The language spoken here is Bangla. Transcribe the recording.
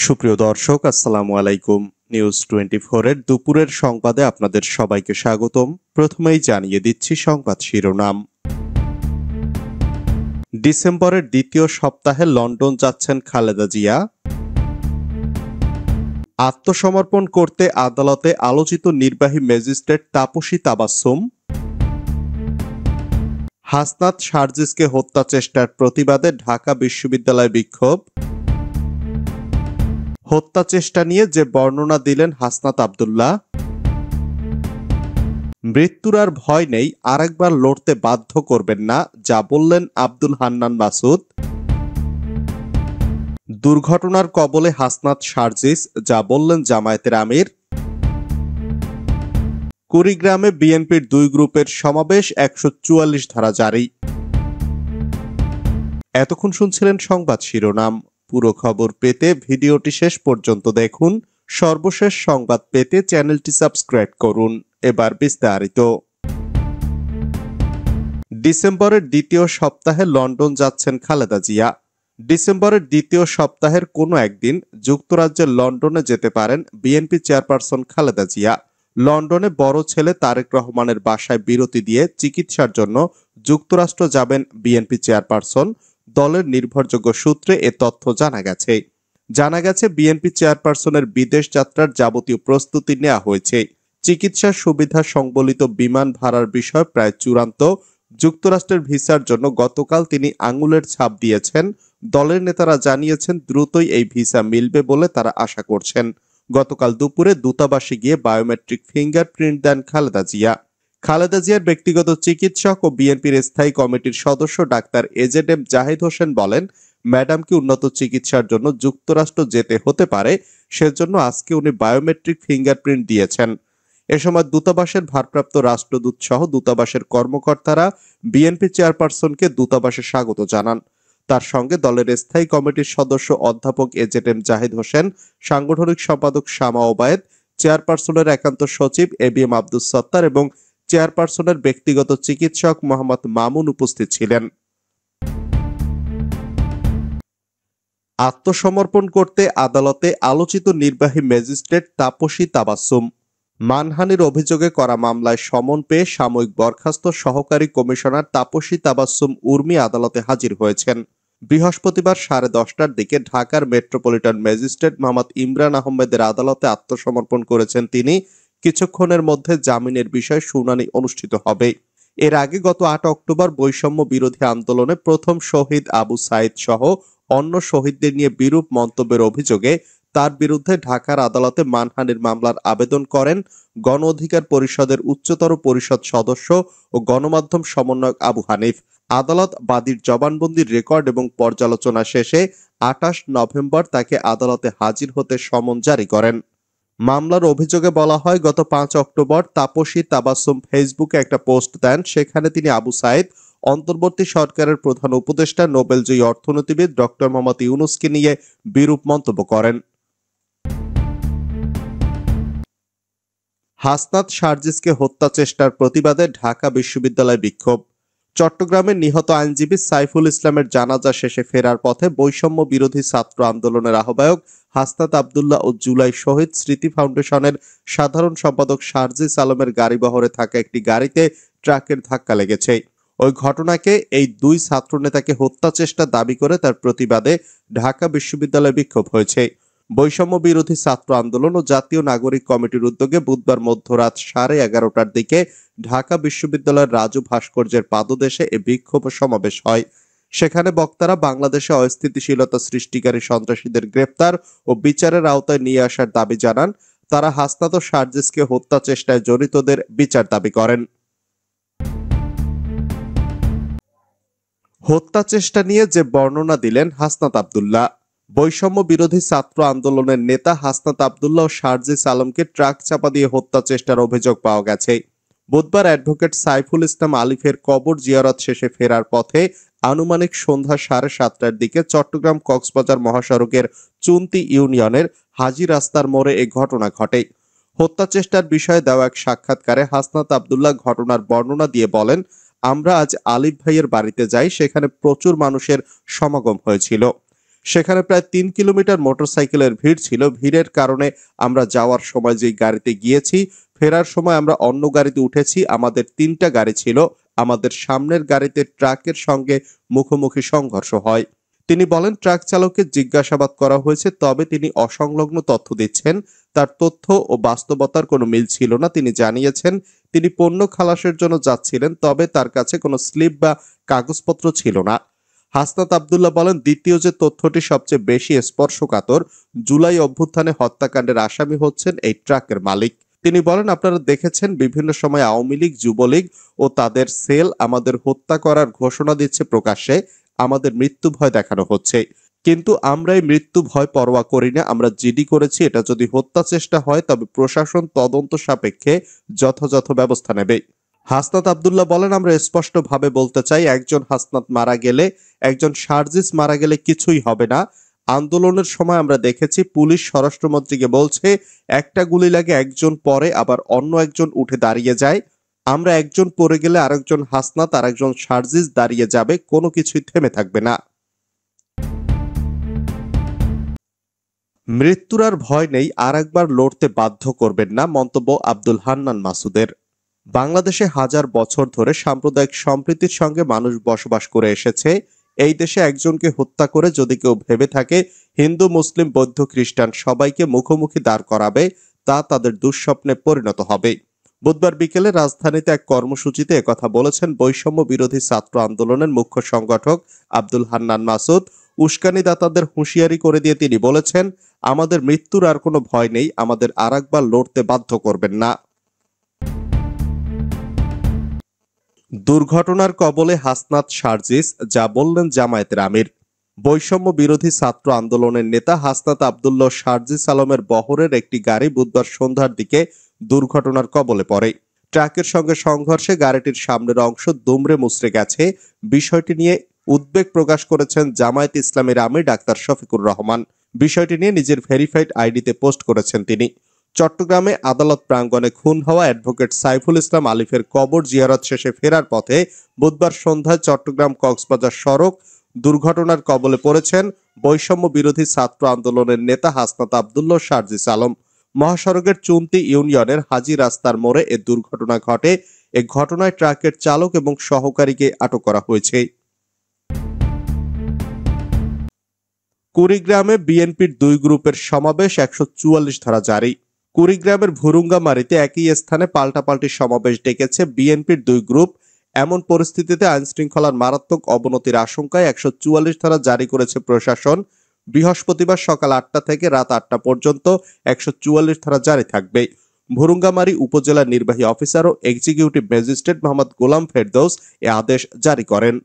সুপ্রিয় দর্শক, আসসালামু আলাইকুম। নিউজ 24 এর দুপুরের সংবাদে আপনাদের সবাইকে স্বাগতম। প্রথমেই জানিয়ে দিচ্ছি সংবাদ শিরোনাম। ডিসেম্বরের দ্বিতীয় সপ্তাহে লন্ডন যাচ্ছেন খালেদা জিয়া। আত্মসমর্পণ করতে আদালতে আলোচিত নির্বাহী ম্যাজিস্ট্রেট তাপসী তাবাসসুম। হাসনাত শারজিসকে হত্যা চেষ্টার প্রতিবাদে ঢাকা বিশ্ববিদ্যালয়ে বিক্ষোভ। হত্যা চেষ্টা নিয়ে যে বর্ণনা দিলেন হাসনাত আব্দুল্লাহ। মৃত্যুর আর ভয় নেই, আরেকবার লড়তে বাধ্য করবেন না, যা বললেন আব্দুল হান্নান মাসুদ। দুর্ঘটনার কবলে হাসনাত শারজিস, যা বললেন জামায়াতের আমির। কুড়িগ্রামে বিএনপির দুই গ্রুপের সমাবেশ, 144 ধারা জারি। এতক্ষণ শুনছিলেন সংবাদ শিরোনাম। পুরো খবর পেতে ভিডিওটি শেষ পর্যন্ত দেখুন। সর্বশেষ সংবাদ পেতে চ্যানেলটি সাবস্ক্রাইব করুন। এবার বিস্তারিত। ডিসেম্বরের দ্বিতীয় সপ্তাহে লন্ডন যাচ্ছেন খালেদা জিয়া। ডিসেম্বরের দ্বিতীয় সপ্তাহের কোনো একদিন যুক্তরাজ্যের লন্ডনে যেতে পারেন বিএনপি চেয়ারপারসন খালেদা জিয়া। লন্ডনে বড় ছেলে তারেক রহমানের বাসায় বিরতি দিয়ে চিকিৎসার জন্য যুক্তরাষ্ট্র যাবেন বিএনপি চেয়ারপারসন। দলের নির্ভরযোগ্য সূত্রে এ তথ্য জানা গেছে বিএনপি চেয়ারপারসনের বিদেশ যাত্রার যাবতীয় প্রস্তুতি নেওয়া হয়েছে। চিকিৎসা সুবিধা সংবলিত বিমান ভাড়ার বিষয় প্রায় চূড়ান্ত। যুক্তরাষ্ট্রের ভিসার জন্য গতকাল তিনি আঙুলের ছাপ দিয়েছেন। দলের নেতারা জানিয়েছেন দ্রুতই এই ভিসা মিলবে বলে তারা আশা করছেন। গতকাল দুপুরে দূতাবাসে গিয়ে বায়োমেট্রিক ফিঙ্গারপ্রিন্ট দেন খালেদা জিয়া। খালেদা জিয়ার ব্যক্তিগত চিকিৎসক ও বিএনপির স্থায়ী কমিটির সদস্য ডাক্তার এজেডএম জাহিদ হোসেন বলেন, ম্যাডামকে উন্নত চিকিৎসার জন্য যুক্তরাষ্ট্র যেতে হতে পারে, সেজন্য আজকে উনি বায়োমেট্রিক ফিঙ্গারপ্রিন্ট দিয়েছেন। এ সময় দূতাবাসের ভারপ্রাপ্ত রাষ্ট্রদূত সহ দূতাবাসের কর্মকর্তারা বিএনপি চেয়ারপারসনকে দূতাবাসে স্বাগত জানান। তার সঙ্গে দলের স্থায়ী কমিটির সদস্য অধ্যাপক এজেডএম জাহিদ হোসেন, সাংগঠনিক সম্পাদক শামা ওবায়েদ, চেয়ারপারসনের একান্ত সচিব এবিএম আব্দুস সত্তার এবং চেয়ারপারসনের ব্যক্তিগত চিকিৎসক মোহাম্মদ মামুন উপস্থিত ছিলেন। আত্মসমর্পণ করতে আদালতে আলোচিত নির্বাহী ম্যাজিস্ট্রেট তাপসী তাবাসসুম। মানহানির অভিযোগে করা মামলায় সমন পেয়ে সাময়িক বরখাস্ত সহকারী কমিশনার তাপসী তাবাসসুম উর্মি আদালতে হাজির হয়েছেন। বৃহস্পতিবার 10:30টার দিকে ঢাকার মেট্রোপলিটন ম্যাজিস্ট্রেট মোহাম্মদ ইমরান আহমেদের আদালতে আত্মসমর্পণ করেছেন তিনি। কিছুক্ষণের মধ্যে জামিনের বিষয়ে শুনানি অনুষ্ঠিত হবে। এর আগে গত 8 অক্টোবর বৈষম্য বিরোধী আন্দোলনে প্রথম শহীদ আবু সাইদ সহ অন্য শহীদদের নিয়ে বিরূপ মন্তব্যের অভিযোগে তার বিরুদ্ধে ঢাকার আদালতে মানহানির মামলার আবেদন করেন গণ অধিকার পরিষদের উচ্চতর পরিষদ সদস্য ও গণমাধ্যম সমন্বয়ক আবু হানিফ। আদালত বাদীর জবানবন্দির রেকর্ড এবং পর্যালোচনা শেষে 28 নভেম্বর তাকে আদালতে হাজির হতে সমন জারি করেন। মামলার অভিযোগে বলা হয়, গত 5 অক্টোবর তাপসী তাবাসসুম ফেসবুকে একটা পোস্ট দেন। সেখানে তিনি আবু সাইদ, অন্তর্বর্তী সরকারের প্রধান উপদেষ্টা নোবেলজয়ী অর্থনীতিবিদ ডক্টর মোহাম্মদ ইউনূসকে নিয়ে বিরূপ মন্তব্য করেন। হাসনাত শারজিসকে হত্যা চেষ্টার প্রতিবাদে ঢাকা বিশ্ববিদ্যালয়ে বিক্ষোভ। চট্টগ্রামের নিহত আইনজীবী সাইফুল ইসলামের জানাজা শেষে ফেরার পথে বৈষম্য বিরোধী ছাত্র আন্দোলনের আহ্বায়ক হাসনাত আব্দুল্লাহ ও জুলাই শহীদ স্মৃতি ফাউন্ডেশনের সাধারণ সম্পাদক শারজিস আলমের গাড়িবহরে থাকা একটি গাড়িতে ট্রাকের ধাক্কা লেগেছে। ওই ঘটনাকে এই দুই ছাত্রনেতাকে হত্যা চেষ্টা দাবি করে তার প্রতিবাদে ঢাকা বিশ্ববিদ্যালয়ে বিক্ষোভ হয়েছে। বৈষম্য বিরোধী ছাত্র আন্দোলন ও জাতীয় নাগরিক কমিটির উদ্যোগে বুধবার মধ্যরাত 11:30টার দিকে ঢাকা বিশ্ববিদ্যালয়ের রাজু ভাস্কর্যের পাদদেশে এ বিক্ষোভ সমাবেশ হয়। সেখানে বক্তারা বাংলাদেশে অস্থিতিশীলতা সৃষ্টিকারী সন্ত্রাসীদের গ্রেপ্তার ও বিচারের আওতায় নিয়ে আসার দাবি জানান। তারা হাসনাত ও শারজিসকে হত্যা চেষ্টায় জড়িতদের বিচার দাবি করেন। হত্যা চেষ্টা নিয়ে যে বর্ণনা দিলেন হাসনাত আব্দুল্লাহ। বৈষম্য বিরোধী ছাত্র আন্দোলনের নেতা হাসনাত আব্দুল্লাহ ও শারজিস আলমকে ট্রাক চাপা দিয়ে হত্যা চেষ্টার অভিযোগ পাওয়া গেছে। বুধবার অ্যাডভোকেট সাইফুল ইসলাম আলিফের কবর জিয়ারত শেষে ফেরার পথে আনুমানিক সন্ধ্যা 7:30টার দিকে চট্টগ্রাম কক্সবাজার মহাসড়কের চুন্তি ইউনিয়নের হাজী রাস্তার মোড়ে এ ঘটনা ঘটে। হত্যা চেষ্টার বিষয়ে দেওয়া এক সাক্ষাৎকারে হাসনাত আব্দুল্লাহ ঘটনার বর্ণনা দিয়ে বলেন, আমরা আজ আলিফ ভাইয়ের বাড়িতে যাই, সেখানে প্রচুর মানুষের সমাগম হয়েছিল। সেখানে প্রায় 3 কিলোমিটার মোটরসাইকেলের ভিড় ছিল। ভিড়ের কারণে আমরা যাওয়ার সময় যেই গাড়িতে গিয়েছি, ফেরার সময় আমরা অন্য গাড়িতে উঠেছি। আমাদের 3টা গাড়ি ছিল। আমাদের সামনের গাড়িতে ট্রাকের সঙ্গে মুখোমুখি সংঘর্ষ হয়। তিনি বলেন, ট্রাক চালককে জিজ্ঞাসাবাদ করা হয়েছে, তবে তিনি অসংলগ্ন তথ্য দিচ্ছেন। তার তথ্য ও বাস্তবতার কোনো মিল ছিল না। তিনি জানিয়েছেন তিনি পণ্য খালাসের জন্য যাচ্ছিলেন, তবে তার কাছে কোনো স্লিপ বা কাগজপত্র ছিল না। হাসনাত আব্দুল্লাহ বলেন, দ্বিতীয় যে তথ্যটি সবচেয়ে বেশি স্পর্শকাতর, জুলাই অভ্যুত্থানে হত্যাকাণ্ডের আসামি হচ্ছেন এই ট্রাকের মালিক। তিনি বলেন, আপনারা দেখেছেন বিভিন্ন সময় আওয়ামী লীগ, যুবলীগ ও তাদের সেল আমাদের হত্যা করার ঘোষণা দিচ্ছে প্রকাশ্যে। আমাদের মৃত্যু ভয় দেখানো হচ্ছে, কিন্তু আমরা এই মৃত্যু ভয় পরোয়া করি না। আমরা জিডি করেছি। এটা যদি হত্যা চেষ্টা হয় তবে প্রশাসন তদন্ত সাপেক্ষে যথাযথ ব্যবস্থা নেবে। হাসনাত আব্দুল্লাহ বলেন, আমরা স্পষ্টভাবে বলতে চাই, একজন হাসনাত মারা গেলে, একজন সার্জিস মারা গেলে কিছুই হবে না। আন্দোলনের সময় আমরা দেখেছি পুলিশ স্বরাষ্ট্রমন্ত্রীকে বলছে একটা গুলি লাগে, একজন পরে আবার অন্য একজন উঠে দাঁড়িয়ে যায়। আমরা একজন পড়ে গেলে আরেকজন হাসনাত আর একজন সার্জিস দাঁড়িয়ে যাবে, কোনো কিছুই থেমে থাকবে না। মৃত্যুর আর ভয় নেই, আর একবার লড়তে বাধ্য করবেন না, মন্তব্য আব্দুল হান্নান মাসুদের। বাংলাদেশে হাজার বছর ধরে সাম্প্রদায়িক সম্প্রীতির সঙ্গে মানুষ বসবাস করে এসেছে। এই দেশে একজনকে হত্যা করে যদি কেউ ভেবে থাকে হিন্দু, মুসলিম, বৌদ্ধ, খ্রিস্টান সবাইকে মুখোমুখি দাঁড় করাবে, তা তাদের দুঃস্বপ্নে পরিণত হবে। বুধবার বিকেলে রাজধানীতে এক কর্মসূচিতে একথা বলেছেন বৈষম্য বিরোধী ছাত্র আন্দোলনের মুখ্য সংগঠক আব্দুল হান্নান মাসুদ। উস্কানিদাতাদের হুঁশিয়ারি করে দিয়ে তিনি বলেছেন, আমাদের মৃত্যুর আর কোনো ভয় নেই, আমাদের আর একবার লড়তে বাধ্য করবেন না। দুর্ঘটনার কবলে হাসনাত, সার্জিস, যা বললেন জামায়াতের আমির। বৈষম্য বিরোধী ছাত্র আন্দোলনের নেতা হাসনাত আব্দুল্লাহ সার্জিস আলমের বহরের একটি গাড়ি বুধবার সন্ধ্যার দিকে দুর্ঘটনার কবলে পড়ে। ট্রাকের সঙ্গে সংঘর্ষে গাড়িটির সামনের অংশ দুমড়ে মুচড়ে গেছে। বিষয়টি নিয়ে উদ্বেগ প্রকাশ করেছেন জামায়াত ইসলামীর আমির ডাক্তার শফিকুর রহমান। বিষয়টি নিয়ে নিজের ভেরিফাইড আইডিতে পোস্ট করেছেন তিনি। চট্টগ্রামে আদালত প্রাঙ্গণে খুন হওয়া অ্যাডভোকেট সাইফুল ইসলাম আলিফের কবর জিয়ারত শেষে ফেরার পথে বুধবার সন্ধ্যায় চট্টগ্রাম কক্সবাজার সড়ক দুর্ঘটনার কবলে পড়েছেন বৈষম্য বিরোধী ছাত্র আন্দোলনের নেতা হাসনাত আব্দুল্লাহ সার্জিস আলম। মহাসড়কের চুন্তি ইউনিয়নের হাজি রাস্তার মোড়ে এ দুর্ঘটনা ঘটে। এ ঘটনায় ট্রাকের চালক এবং সহকারীকে আটক করা হয়েছে। কুড়িগ্রামে বিএনপির 2 গ্রুপের সমাবেশ, 144 ধারা জারি। কুড়িগ্রামের ভুরুঙ্গামারীতে একই স্থানে পাল্টাপাল্টি সমাবেশ ডেকেছে বিএনপির 2 গ্রুপ। এমন পরিস্থিতিতে আইনশৃঙ্খলার মারাত্মক অবনতির আশঙ্কায় 144 ধারা জারি করেছে প্রশাসন। বৃহস্পতিবার সকাল 8টা থেকে রাত 8টা পর্যন্ত 144 ধারা জারি থাকবে। ভুরুঙ্গামারী উপজেলা নির্বাহী অফিসার ও এক্সিকিউটিভ ম্যাজিস্ট্রেট মোহাম্মদ গোলাম ফেরদৌস এ আদেশ জারি করেন।